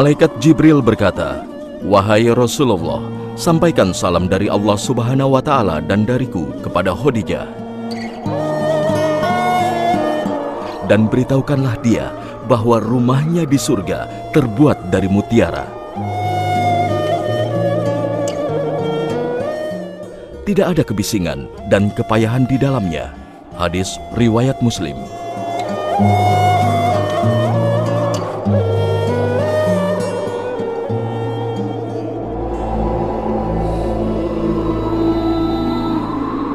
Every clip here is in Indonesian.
Malaikat Jibril berkata, "Wahai Rasulullah, sampaikan salam dari Allah Subhanahu wa Ta'ala dan dariku kepada Khadijah. Dan beritahukanlah dia bahwa rumahnya di surga terbuat dari mutiara. Tidak ada kebisingan dan kepayahan di dalamnya." Hadis riwayat Muslim.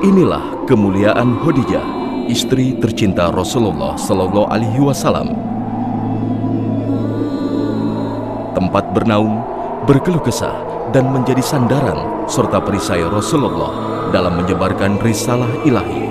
Inilah kemuliaan Khadijah, istri tercinta Rasulullah Sallallahu Alaihi Wasallam. Tempat bernaung, berkeluh kesah, dan menjadi sandaran serta perisai Rasulullah dalam menyebarkan risalah ilahi.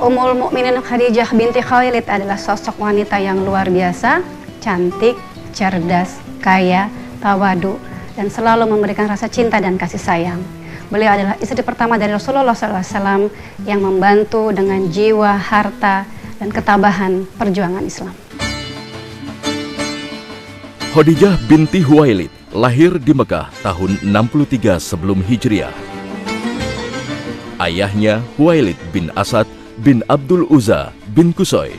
Ummul Mukminin Khadijah binti Khuwailid adalah sosok wanita yang luar biasa, cantik, cerdas, kaya, tawadu, dan selalu memberikan rasa cinta dan kasih sayang. Beliau adalah istri pertama dari Rasulullah SAW yang membantu dengan jiwa, harta, dan ketabahan perjuangan Islam. Khadijah binti Khuwailid lahir di Mekah tahun 63 sebelum Hijriah. Ayahnya Khuwailid bin Asad bin Abdul Uzza bin Qusay.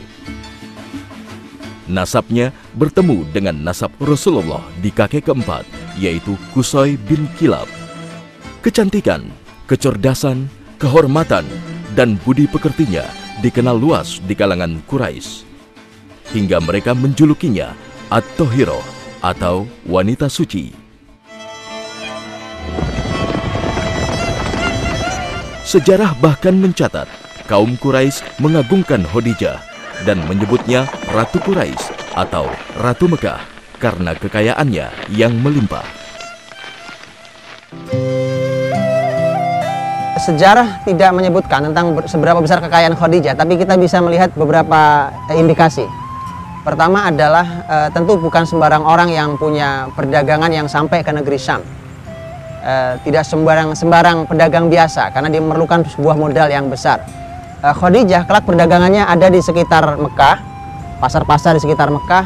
Nasabnya bertemu dengan nasab Rasulullah di kakek keempat, yaitu Qusay bin Kilab. Kecantikan, kecerdasan, kehormatan, dan budi pekertinya dikenal luas di kalangan Quraisy, hingga mereka menjulukinya At-Thahirah atau wanita suci. Sejarah bahkan mencatat kaum Quraisy mengagungkan Khadijah dan menyebutnya Ratu Quraisy atau Ratu Mekah karena kekayaannya yang melimpah. Sejarah tidak menyebutkan tentang seberapa besar kekayaan Khadijah, tapi kita bisa melihat beberapa indikasi. Pertama adalah tentu bukan sembarang orang yang punya perdagangan yang sampai ke negeri Syam. Tidak sembarang pedagang biasa, karena dia memerlukan sebuah modal yang besar. Khadijah kelak perdagangannya ada di sekitar Mekah, pasar-pasar di sekitar Mekah,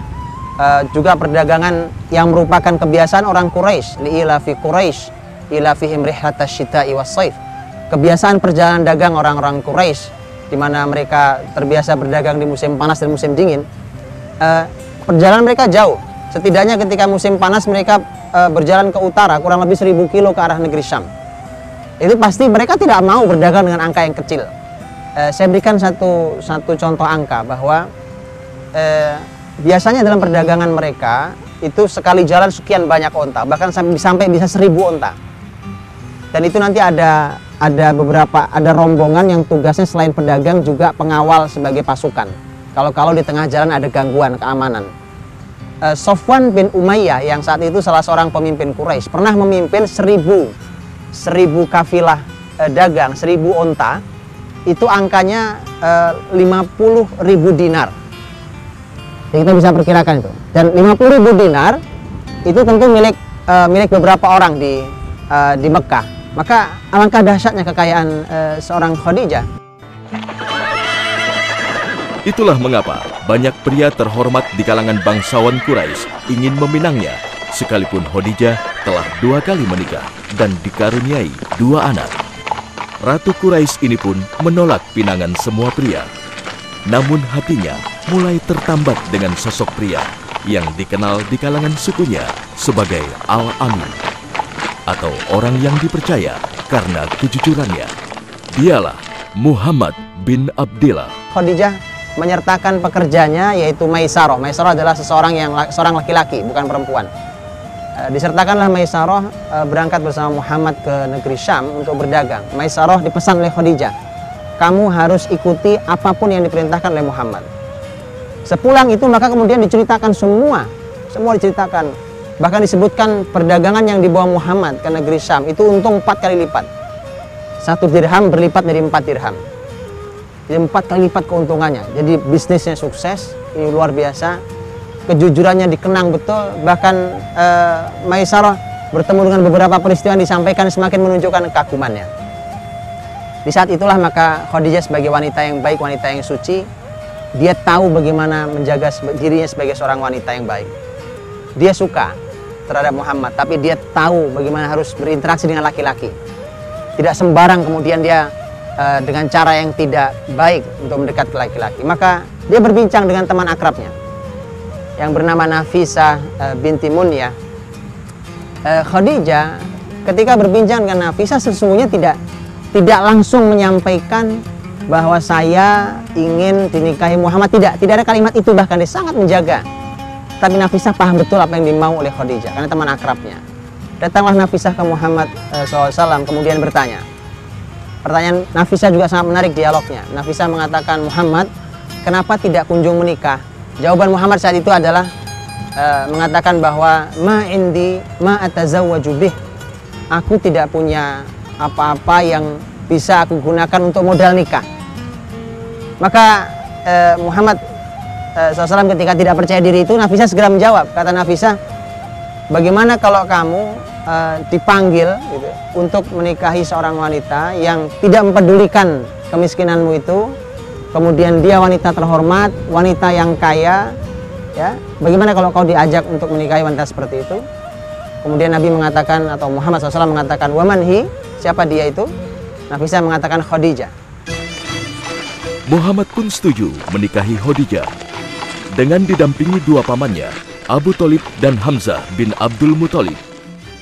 juga perdagangan yang merupakan kebiasaan orang Quraisy, li'ilafi Quraisy, ilafihim rihlatas syita'i was-saif. Kebiasaan perjalanan dagang orang-orang Quraisy, di mana mereka terbiasa berdagang di musim panas dan musim dingin. Perjalanan mereka jauh, setidaknya ketika musim panas mereka berjalan ke utara kurang lebih 1000 kilo ke arah negeri Syam. Itu pasti mereka tidak mau berdagang dengan angka yang kecil. Saya berikan satu contoh angka bahwa biasanya dalam perdagangan mereka itu sekali jalan sekian banyak onta, bahkan sampai bisa 1000 onta. Dan itu nanti ada rombongan yang tugasnya selain pedagang juga pengawal sebagai pasukan. Kalau di tengah jalan ada gangguan keamanan. Sofwan bin Umayyah yang saat itu salah seorang pemimpin Quraisy pernah memimpin 1000 kafilah dagang, 1000 onta. Itu angkanya 50.000 dinar. Jadi kita bisa perkirakan itu. Dan 50.000 dinar itu tentu milik beberapa orang di Mekah. Maka alangkah dahsyatnya kekayaan seorang Khadijah. Itulah mengapa banyak pria terhormat di kalangan bangsawan Quraisy ingin meminangnya, sekalipun Khadijah telah 2 kali menikah dan dikaruniai 2 anak. Ratu Quraisy ini pun menolak pinangan semua pria. Namun hatinya mulai tertambat dengan sosok pria yang dikenal di kalangan sukunya sebagai Al-Amin, atau orang yang dipercaya karena kejujurannya. Dialah Muhammad bin Abdillah. Khadijah menyertakan pekerjanya yaitu Maisarah. Maisarah adalah seorang laki-laki, bukan perempuan. Disertakanlah Maisarah berangkat bersama Muhammad ke negeri Syam untuk berdagang. Maisarah dipesan oleh Khadijah, kamu harus ikuti apapun yang diperintahkan oleh Muhammad. Sepulang itu maka kemudian diceritakan semua diceritakan. Bahkan disebutkan perdagangan yang dibawa Muhammad ke negeri Syam itu untung 4 kali lipat. 1 dirham berlipat dari 4 dirham. Jadi 4 kali lipat keuntungannya. Jadi bisnisnya sukses, ini luar biasa. Kejujurannya dikenang betul. Bahkan Maisarah bertemu dengan beberapa peristiwa yang disampaikan semakin menunjukkan kekagumannya. Di saat itulah maka Khadijah sebagai wanita yang baik, wanita yang suci, dia tahu bagaimana menjaga dirinya sebagai seorang wanita yang baik. Dia suka terhadap Muhammad, tapi dia tahu bagaimana harus berinteraksi dengan laki-laki. Tidak sembarang kemudian dia dengan cara yang tidak baik untuk mendekat ke laki-laki. Maka dia berbincang dengan teman akrabnya yang bernama Nafisah binti Munyah. Khadijah ketika berbincang dengan Nafisah sesungguhnya tidak langsung menyampaikan bahwa saya ingin dinikahi Muhammad. Tidak ada kalimat itu, bahkan dia sangat menjaga. Tapi Nafisah paham betul apa yang dimau oleh Khadijah karena teman akrabnya. Datanglah Nafisah ke Muhammad SAW kemudian bertanya. Pertanyaan Nafisah juga sangat menarik dialognya. Nafisah mengatakan, Muhammad, kenapa tidak kunjung menikah? Jawaban Muhammad saat itu adalah mengatakan bahwa ma indi ma atazawwaju bih. Aku tidak punya apa-apa yang bisa aku gunakan untuk modal nikah. Maka Muhammad SAW ketika tidak percaya diri itu, Nafisah segera menjawab. Kata Nafisah, bagaimana kalau kamu dipanggil gitu, untuk menikahi seorang wanita yang tidak mempedulikan kemiskinanmu itu, kemudian dia wanita terhormat, wanita yang kaya, ya, bagaimana kalau kau diajak untuk menikahi wanita seperti itu? Kemudian Nabi mengatakan, atau Muhammad SAW mengatakan, wamanhi, siapa dia itu? Nafisah mengatakan Khadijah. Muhammad pun setuju menikahi Khadijah. Dengan didampingi dua pamannya, Abu Thalib dan Hamzah bin Abdul Muthalib,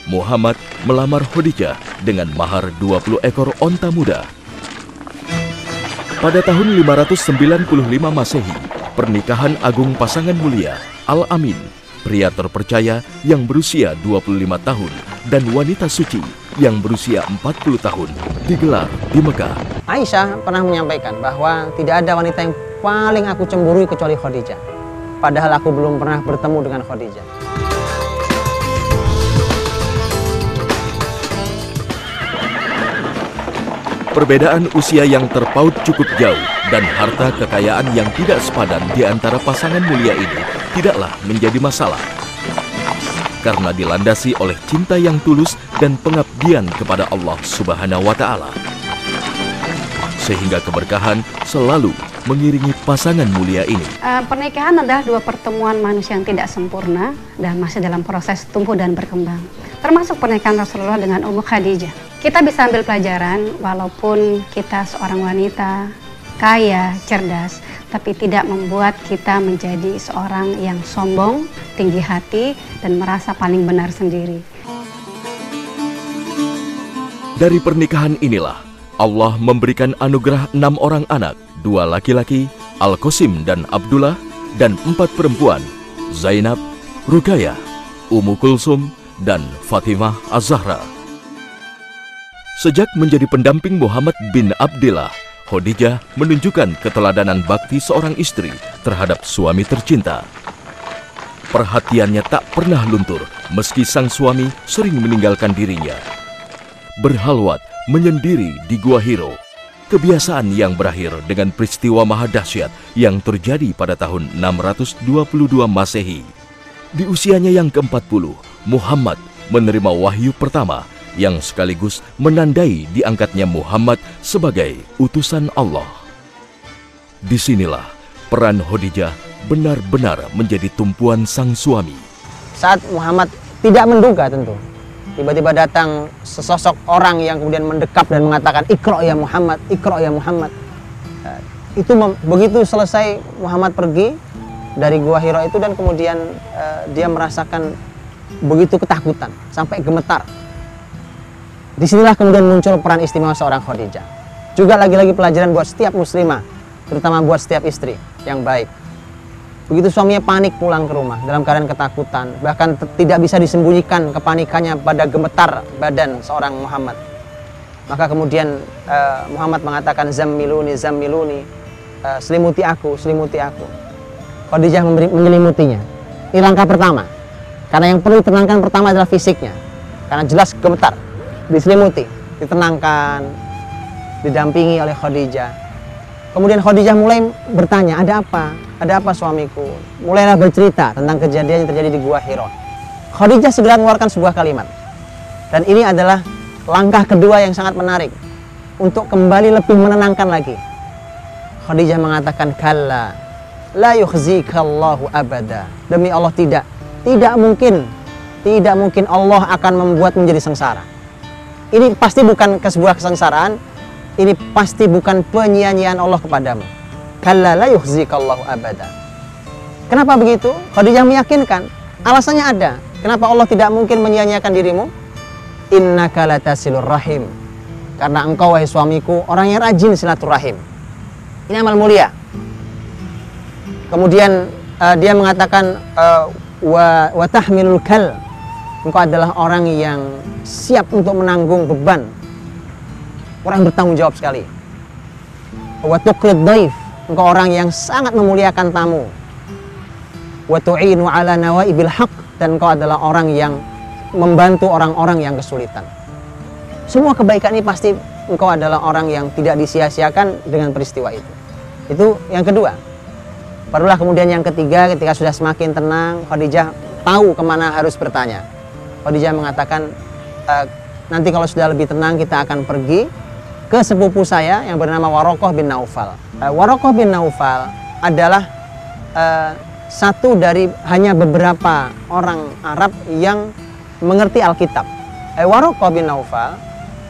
Muhammad melamar Khadijah dengan mahar 20 ekor onta muda. Pada tahun 595 Masehi, pernikahan agung pasangan mulia Al-Amin, pria terpercaya yang berusia 25 tahun, dan wanita suci yang berusia 40 tahun, digelar di Mekah. Aisyah pernah menyampaikan bahwa tidak ada wanita yang paling aku cemburui kecuali Khadijah. Padahal aku belum pernah bertemu dengan Khadijah. Perbedaan usia yang terpaut cukup jauh dan harta kekayaan yang tidak sepadan di antara pasangan mulia ini tidaklah menjadi masalah. Karena dilandasi oleh cinta yang tulus dan pengabdian kepada Allah Subhanahu wa Ta'ala. Sehingga keberkahan selalu mengiringi pasangan mulia ini. Pernikahan adalah dua pertemuan manusia yang tidak sempurna dan masih dalam proses tumbuh dan berkembang. Termasuk pernikahan Rasulullah dengan Ummu Khadijah. Kita bisa ambil pelajaran walaupun kita seorang wanita kaya, cerdas, tapi tidak membuat kita menjadi seorang yang sombong, tinggi hati, dan merasa paling benar sendiri. Dari pernikahan inilah Allah memberikan anugerah 6 orang anak, 2 laki-laki, Al-Qasim dan Abdullah, dan 4 perempuan, Zainab, Ruqayyah, Ummu Kulsum, dan Fatimah Az-Zahra. Sejak menjadi pendamping Muhammad bin Abdillah, Khadijah menunjukkan keteladanan bakti seorang istri terhadap suami tercinta. Perhatiannya tak pernah luntur meski sang suami sering meninggalkan dirinya. Berhalwat menyendiri di Gua Hiro, kebiasaan yang berakhir dengan peristiwa maha dahsyat yang terjadi pada tahun 622 Masehi. Di usianya yang ke-40, Muhammad menerima wahyu pertama yang sekaligus menandai diangkatnya Muhammad sebagai utusan Allah. Disinilah peran Khadijah benar-benar menjadi tumpuan sang suami. Saat Muhammad tidak menduga tentu, tiba-tiba datang sesosok orang yang kemudian mendekap dan mengatakan, Iqra ya Muhammad, Iqra ya Muhammad. Begitu selesai Muhammad pergi dari Gua Hiro itu, dan kemudian dia merasakan begitu ketakutan sampai gemetar. Disinilah kemudian muncul peran istimewa seorang Khadijah. Juga lagi-lagi pelajaran buat setiap muslimah, terutama buat setiap istri yang baik. Begitu suaminya panik pulang ke rumah dalam keadaan ketakutan, bahkan tidak bisa disembunyikan kepanikannya pada gemetar badan seorang Muhammad. Maka kemudian Muhammad mengatakan, Zammiluni, Zammiluni, selimuti aku, selimuti aku. Khadijah menyelimutinya. Ini langkah pertama. Karena yang perlu ditenangkan pertama adalah fisiknya. Karena jelas gemetar. Diselimuti, ditenangkan, didampingi oleh Khadijah. Kemudian Khadijah mulai bertanya, ada apa? Ada apa suamiku? Mulailah bercerita tentang kejadian yang terjadi di Gua Hiro. Khadijah segera mengeluarkan sebuah kalimat. Dan ini adalah langkah kedua yang sangat menarik. untuk kembali lebih menenangkan lagi. Khadijah mengatakan, kalla la yukhzikallahu abada. Demi Allah tidak mungkin Allah akan membuat menjadi sengsara. Ini pasti bukan sebuah kesengsaraan, ini pasti bukan penyia-nyiaan Allah kepadamu. Kalla la yukhzikallahu abada. Kenapa begitu? Khadijah meyakinkan, alasannya ada. Kenapa Allah tidak mungkin menyia-nyiakan dirimu? Innaka latasilur rahim. Karena engkau, wahai suamiku, orang yang rajin silaturahim. Ini amal mulia. Kemudian dia mengatakan wa tahmilul kal. Engkau adalah orang yang siap untuk menanggung beban. Orang bertanggung jawab sekali. Wa tuqrid dhaif. Engkau orang yang sangat memuliakan tamu. Wa tu'inu ala nawaibil haq. Dan engkau adalah orang yang membantu orang-orang yang kesulitan. Semua kebaikan ini pasti engkau adalah orang yang tidak disia-siakan dengan peristiwa itu. Itu yang kedua. Barulah kemudian yang ketiga, ketika sudah semakin tenang, Khadijah tahu kemana harus bertanya. Khadijah mengatakan, nanti kalau sudah lebih tenang kita akan pergi ke sepupu saya yang bernama Warokoh bin Naufal. Warokoh bin Naufal adalah satu dari hanya beberapa orang Arab yang mengerti Alkitab. Warokoh bin Naufal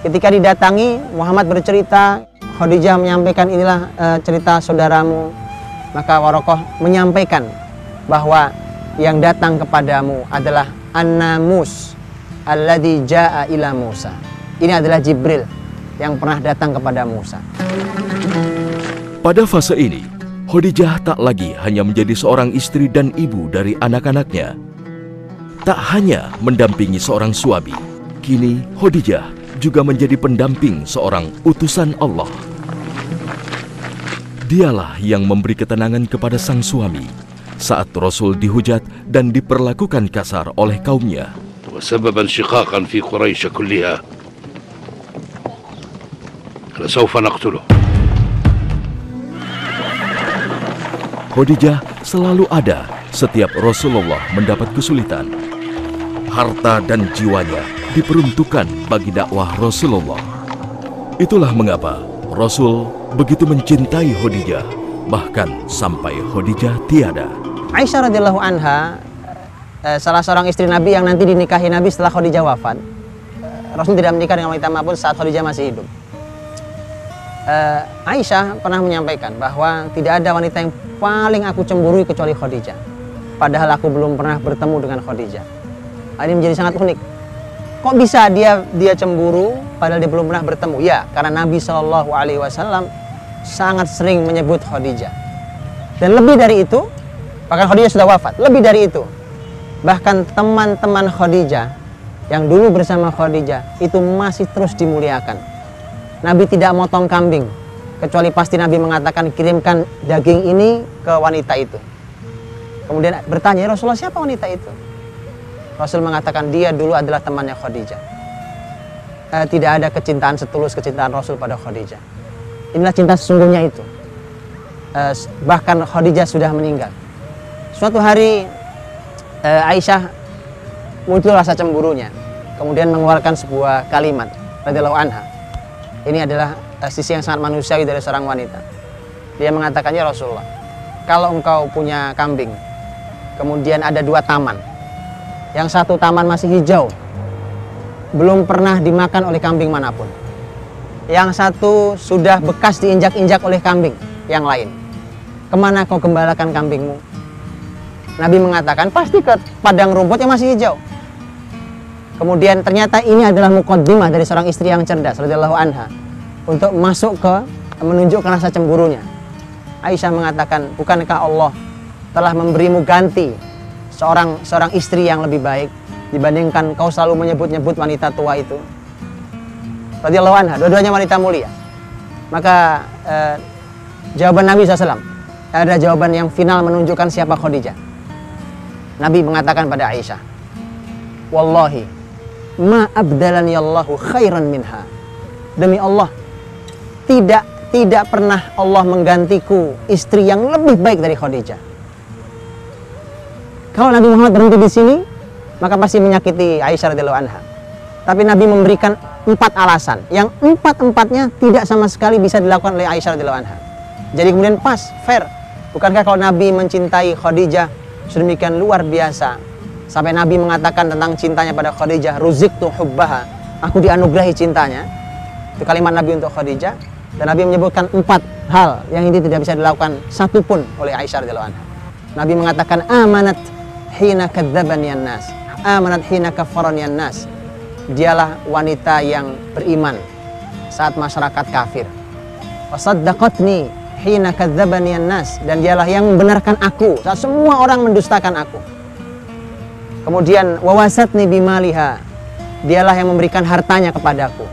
ketika didatangi, Muhammad bercerita, Khadijah menyampaikan, inilah cerita saudaramu. Maka Warokoh menyampaikan bahwa yang datang kepadamu adalah An-Namus alladzi jaa ila Musa. Ini adalah Jibril yang pernah datang kepada Musa. Pada fase ini, Khadijah tak lagi hanya menjadi seorang istri dan ibu dari anak-anaknya. Tak hanya mendampingi seorang suami, kini Khadijah juga menjadi pendamping seorang utusan Allah. Dialah yang memberi ketenangan kepada sang suami saat Rasul dihujat dan diperlakukan kasar oleh kaumnya. وسببا شقاقا في قريش كلها لسوف نقتله. Khadijah selalu ada setiap Rasulullah mendapat kesulitan. Harta dan jiwanya diperuntukkan bagi dakwah Rasulullah. Itulah mengapa Rasul begitu mencintai Khadijah, bahkan sampai Khadijah tiada. Aisyah radhiyallahu anha, salah seorang istri Nabi yang nanti dinikahi Nabi setelah Khadijah wafat. Rasul tidak menikah dengan wanita manapun saat Khadijah masih hidup. Aisyah pernah menyampaikan bahwa tidak ada wanita yang paling aku cemburui kecuali Khadijah. Padahal aku belum pernah bertemu dengan Khadijah. Ini menjadi sangat unik. Kok bisa dia cemburu padahal dia belum pernah bertemu? Ya, karena Nabi SAW sangat sering menyebut Khadijah. Dan lebih dari itu, bahkan Khadijah sudah wafat. Lebih dari itu, bahkan teman-teman Khadijah yang dulu bersama Khadijah itu masih terus dimuliakan. Nabi tidak motong kambing, kecuali pasti Nabi mengatakan, kirimkan daging ini ke wanita itu. Kemudian bertanya, ya Rasulullah, siapa wanita itu? Rasul mengatakan, dia dulu adalah temannya Khadijah. Tidak ada kecintaan setulus kecintaan Rasul pada Khadijah. Inilah cinta sesungguhnya itu. Bahkan Khadijah sudah meninggal. Suatu hari Aisyah muncul rasa cemburunya, kemudian mengeluarkan sebuah kalimat radhiyallahu anha. Ini adalah sisi yang sangat manusiawi dari seorang wanita. Dia mengatakan, ya Rasulullah, kalau engkau punya kambing, kemudian ada dua taman, yang satu taman masih hijau, belum pernah dimakan oleh kambing manapun, yang satu sudah bekas diinjak-injak oleh kambing yang lain, kemana kau gembalakan kambingmu? Nabi mengatakan, pasti ke padang rumput yang masih hijau. Kemudian ternyata ini adalah muqaddimah dari seorang istri yang cerdas radhiyallahu anha untuk masuk ke menunjukkan rasa cemburunya. Aisyah mengatakan, bukankah Allah telah memberimu ganti seorang istri yang lebih baik dibandingkan kau selalu menyebut-nyebut wanita tua itu? Radhiyallahu anha, dua-duanya wanita mulia. Maka jawaban Nabi SAW ada jawaban yang final menunjukkan siapa Khadijah. Nabi mengatakan pada Aisyah, wallahi ma abdalani Allahu khairan minha. Demi Allah, tidak pernah Allah menggantiku istri yang lebih baik dari Khadijah. Kalau Nabi Muhammad berhenti di sini, maka pasti menyakiti Aisyah radhiyallahu anha. Tapi Nabi memberikan 4 alasan yang 4-empatnya tidak sama sekali bisa dilakukan oleh Aisyah radhiyallahu anha. Jadi kemudian pas, fair. Bukankah kalau Nabi mencintai Khadijah sedemikian luar biasa sampai Nabi mengatakan tentang cintanya pada Khadijah, ruziktu hubbaha, aku dianugerahi cintanya. Itu kalimat Nabi untuk Khadijah. Dan Nabi menyebutkan 4 hal yang ini tidak bisa dilakukan satupun oleh Aisyah radhiyallahu anha. Nabi mengatakan amanat hina kadzdzabani an-nas, amanat hina kaffarani an-nas. Dialah wanita yang beriman saat masyarakat kafir. Wasaddaqatni hina kadzdzabani an-nas, dan dialah yang membenarkan aku saat semua orang mendustakan aku. Kemudian wawasatni bimaliha, dialah yang memberikan hartanya kepadaku.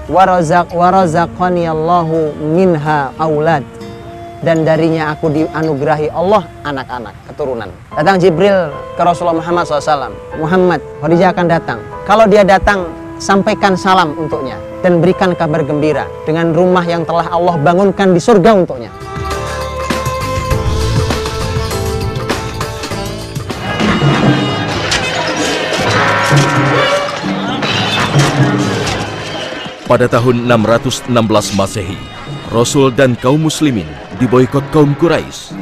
Warazaqani Allahu minha aulad, dan darinya aku dianugerahi Allah anak-anak, keturunan. Datang Jibril ke Rasulullah Muhammad SAW. Muhammad, Khadijah akan datang. Kalau dia datang, sampaikan salam untuknya dan berikan kabar gembira dengan rumah yang telah Allah bangunkan di surga untuknya. Pada tahun 616 Masehi, Rasul dan kaum muslimin diboikot kaum Quraisy.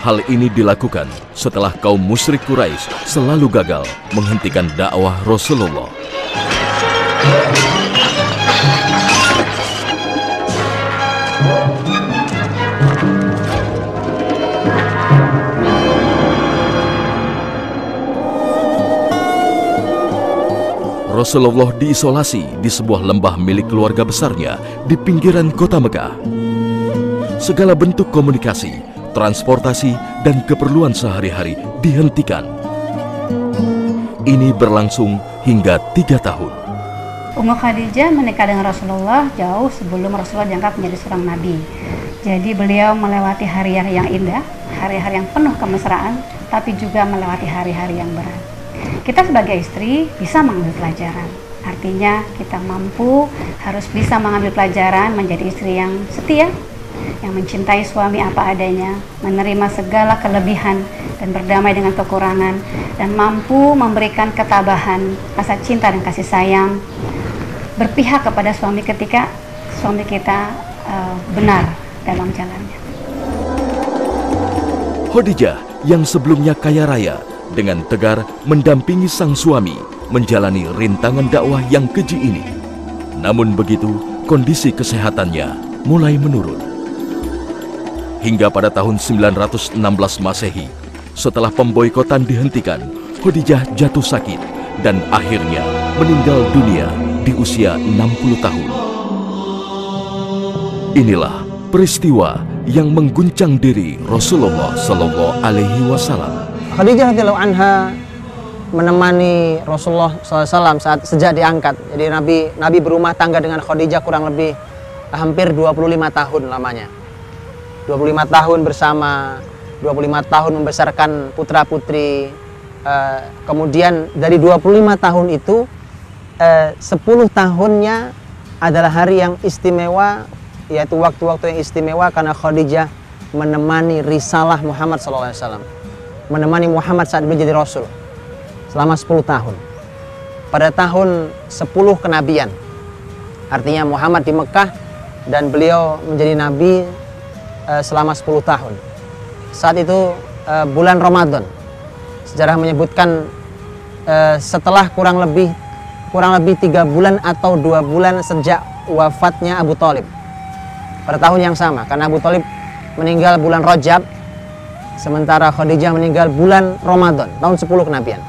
Hal ini dilakukan setelah kaum musyrik Quraisy selalu gagal menghentikan dakwah Rasulullah. Rasulullah diisolasi di sebuah lembah milik keluarga besarnya di pinggiran kota Mekah. Segala bentuk komunikasi, transportasi, dan keperluan sehari-hari dihentikan. Ini berlangsung hingga 3 tahun. Ummu Khadijah menikah dengan Rasulullah jauh sebelum Rasulullah diangkat menjadi seorang nabi. Jadi beliau melewati hari-hari yang indah, hari-hari yang penuh kemesraan, tapi juga melewati hari-hari yang berat. Kita sebagai istri bisa mengambil pelajaran. Artinya kita mampu, harus bisa mengambil pelajaran menjadi istri yang setia, yang mencintai suami apa adanya, menerima segala kelebihan dan berdamai dengan kekurangan, dan mampu memberikan ketabahan, rasa cinta dan kasih sayang, berpihak kepada suami ketika suami kita benar dalam jalannya. Khadijah yang sebelumnya kaya raya dengan tegar mendampingi sang suami menjalani rintangan dakwah yang keji ini. Namun begitu, kondisi kesehatannya mulai menurun. Hingga pada tahun 916 Masehi, setelah pemboikotan dihentikan, Khadijah jatuh sakit dan akhirnya meninggal dunia di usia 60 tahun. Inilah peristiwa yang mengguncang diri Rasulullah Shallallahu Alaihi Wasallam. Khadijah radhiyallahu anha menemani Rasulullah SAW sejak diangkat. Jadi Nabi berumah tangga dengan Khadijah kurang lebih hampir 25 tahun lamanya. 25 tahun bersama, 25 tahun membesarkan putra-putri. Kemudian dari 25 tahun itu 10 tahunnya adalah hari yang istimewa, yaitu waktu-waktu yang istimewa karena Khadijah menemani risalah Muhammad SAW, menemani Muhammad saat beliau jadi Rasul selama 10 tahun. Pada tahun 10 kenabian, artinya Muhammad di Mekah dan beliau menjadi Nabi selama 10 tahun. Saat itu bulan Ramadan. Sejarah menyebutkan setelah kurang lebih 3 bulan atau 2 bulan sejak wafatnya Abu Thalib. Pada tahun yang sama, karena Abu Thalib meninggal bulan Rajab, sementara Khadijah meninggal bulan Ramadan, tahun 10 kenabian.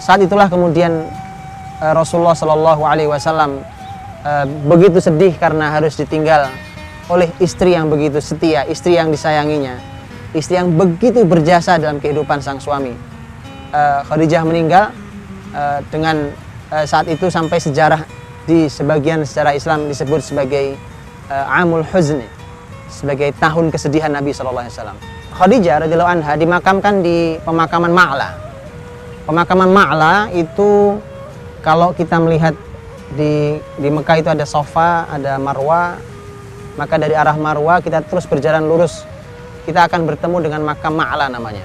Saat itulah kemudian Rasulullah Shallallahu Alaihi Wasallam begitu sedih karena harus ditinggal oleh istri yang begitu setia, istri yang disayanginya, istri yang begitu berjasa dalam kehidupan sang suami. Khadijah meninggal dengan saat itu sampai sejarah di sebagian sejarah Islam disebut sebagai Amul Huzni, sebagai tahun kesedihan Nabi Shallallahu Alaihi Wasallam. Khadijah radhiyallahu anha dimakamkan di pemakaman Ma'la. Pemakaman Ma'la itu kalau kita melihat di Mekah itu ada Safa, ada Marwa, maka dari arah Marwa kita terus berjalan lurus, kita akan bertemu dengan makam Ma'la namanya.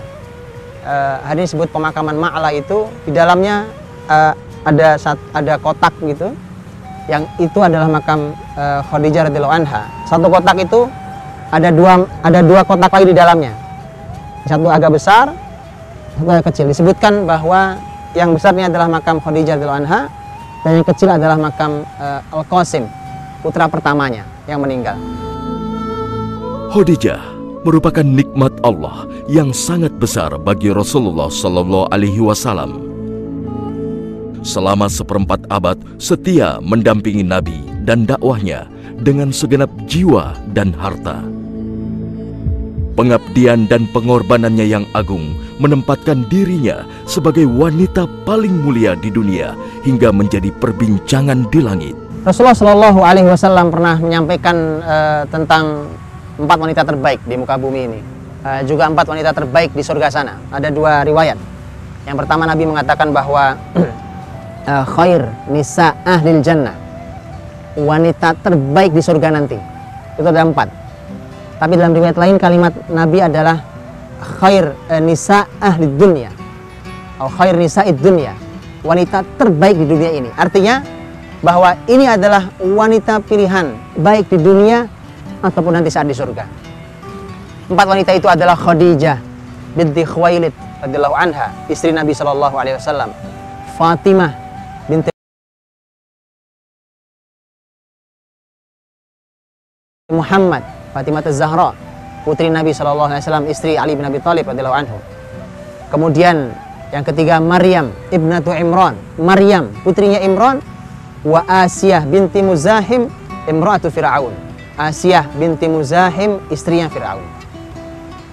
hari ini disebut pemakaman Ma'la itu di dalamnya ada kotak gitu, yang itu adalah makam Khadijah radhiyallahu anha. Satu kotak itu ada dua kotak lagi di dalamnya, satu agak besar, satu agak kecil. Disebutkan bahwa yang besarnya adalah makam Khadijah radhiyallahu anha dan yang kecil adalah makam Al-Qasim, putra pertamanya yang meninggal. Khadijah merupakan nikmat Allah yang sangat besar bagi Rasulullah Sallallahu Alaihi Wasallam. Selama seperempat abad setia mendampingi Nabi dan dakwahnya dengan segenap jiwa dan harta. Pengabdian dan pengorbanannya yang agung menempatkan dirinya sebagai wanita paling mulia di dunia hingga menjadi perbincangan di langit. Rasulullah Shallallahu Alaihi Wasallam pernah menyampaikan tentang 4 wanita terbaik di muka bumi ini, juga 4 wanita terbaik di surga sana. Ada 2 riwayat. Yang pertama, Nabi mengatakan bahwa khair nisa ahlil jannah, wanita terbaik di surga nanti. Itu ada 4. Tapi dalam riwayat lain kalimat Nabi adalah khair nisa ahlid dunya, atau khair nisa'id dunya, wanita terbaik di dunia ini. Artinya bahwa ini adalah wanita pilihan baik di dunia ataupun nanti saat di surga. 4 wanita itu adalah Khadijah binti Khuwailid radhiyallahu anha, istri Nabi sallallahu alaihi wasallam. Fatimah binti Muhammad, Fatimah Az-Zahra, putri Nabi sallallahu alaihi wasallam, istri Ali bin Abi Thalib radhiyallahu anhu. Kemudian yang ketiga, Maryam ibnatu Imran, Maryam putrinya Imran, wa Asiyah binti Muzahim imra'atu Fir'aun, Asiyah binti Muzahim, istrinya Fir'aun.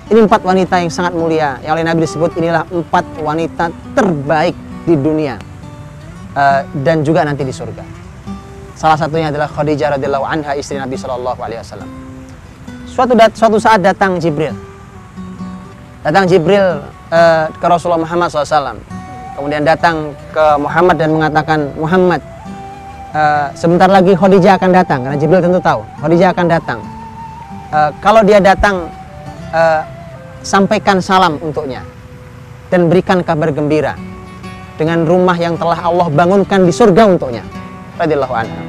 Ini 4 wanita yang sangat mulia, yang oleh Nabi disebut inilah 4 wanita terbaik di dunia dan juga nanti di surga. Salah satunya adalah Khadijah radhiyallahu anha, istri Nabi sallallahu alaihi wasallam. Suatu saat datang Jibril. Datang Jibril ke Rasulullah Muhammad SAW. Kemudian datang ke Muhammad dan mengatakan, Muhammad, sebentar lagi Khadijah akan datang, karena Jibril tentu tahu Khadijah akan datang. Kalau dia datang, sampaikan salam untuknya dan berikan kabar gembira dengan rumah yang telah Allah bangunkan di surga untuknya. Radhiyallahu anha.